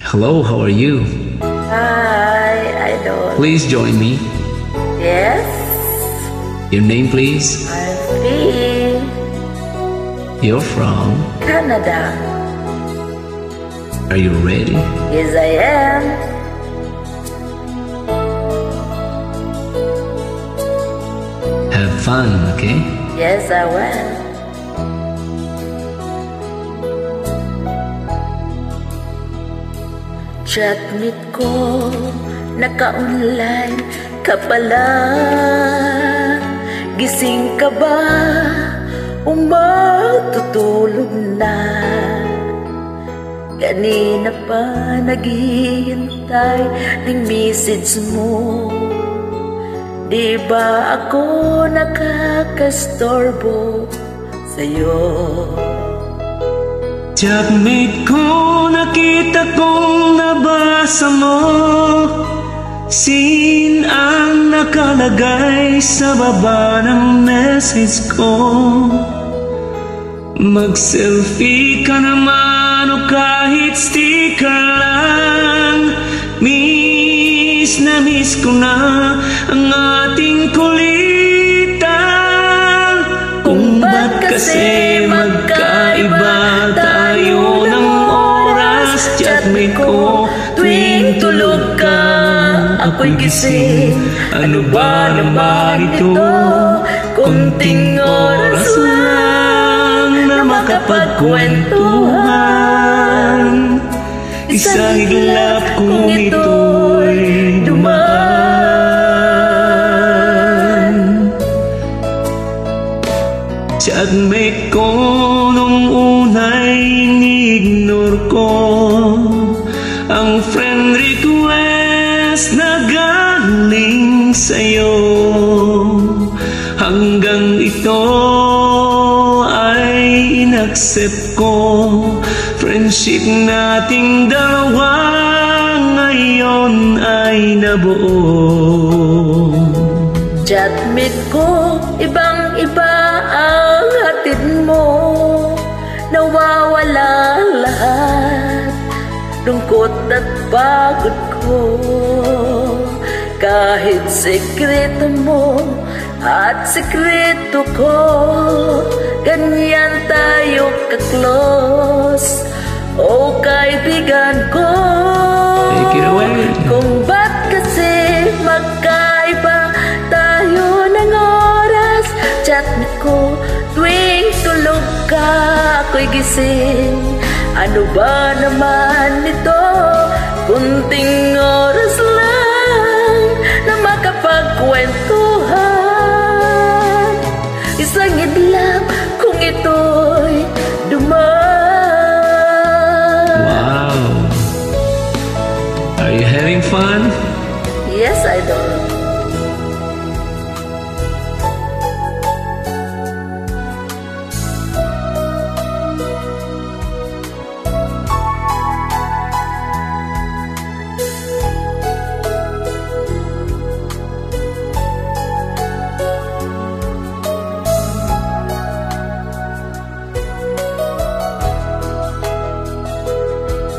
Hello, how are you? Hi, Idol. Please join me. Yes, Your name, please? I'm Fee. You're from? Canada. Are you ready? Yes, I am. Have fun, okay? Yes, I will. Chatmate ko, naka-online ka pala. Gising ka ba? Matutulog na. Kanina pa naghihintay ng message mo. Di ba ako nakakastorbo sa'yo? Chatmate ko, nakita kong nabasa mo. Sin ang nakalagay sa baba ng message ko. Mag-selfie ka naman o kahit sticker lang. Miss na miss ko na ang ating kulitan. Kung ba't kasi magkaiba tayo ng oras. Chatmate ko, tuwing tulog ka, ako'y gising. Ano ba naman ito? Kunting oras lang na makapagkwentuhan. Isang iglap kung ito'y dumaan. Chatmate ko, nung una'y ni-ignore ko ang friend request na galing sa'yo. Hanggang ito ay inaccept ko. Friendship nating dalawa ngayon ay nabuo. Chatmate ko, ibang-iba ang hatid mo. Nawawala lahat, lungkot at pagod ko. Kahit sekreto mo at sekreto ko, ganyan tayo ka-close. O kaibigan ko, Take it away. kung ba't kasi magkaiba tayo ng oras. Chatmate ko, tuwing tulog ka, ako'y gising. Ano ba naman ito? Kunting oras lang na makapagkwentuhan. Isang idlap kung ito'y dumaan. Wow! Are you having fun? Yes, Idol.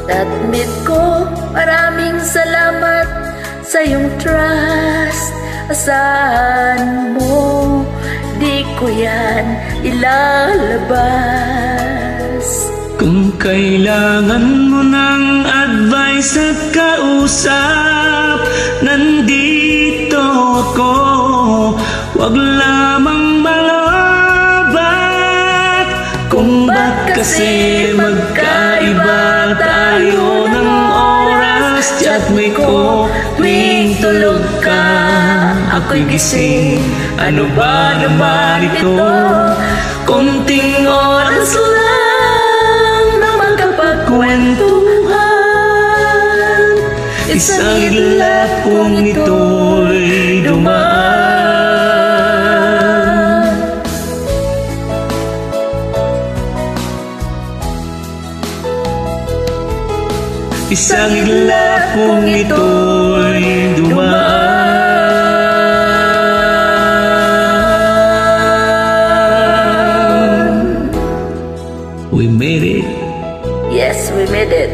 Chatmate ko, maraming salamat sa iyong trust. Asahan mo, di ko yan ilalabas. Kung kailangan mo ng advice at kausap, nandito ako. Huwag lamang malabat. Kung ba't kasi magkaiba tayo ng oras. Chatmate ko, tuwing tulog ka, ako'y gising. Ano ba naman ito? Kunting oras lang na magkapagkwentuhan. Isang iglap kung ito'y dumaan. Isang iglap kung ito'y dumaan. We made it. Yes, we made it.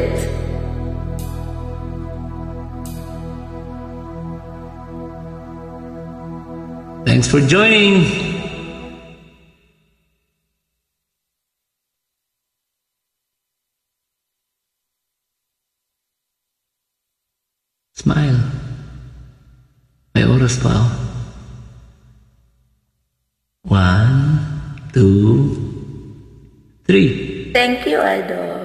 Thanks for joining. Smile. May oras pa oh. 1, 2, 3. Thank you, Idol.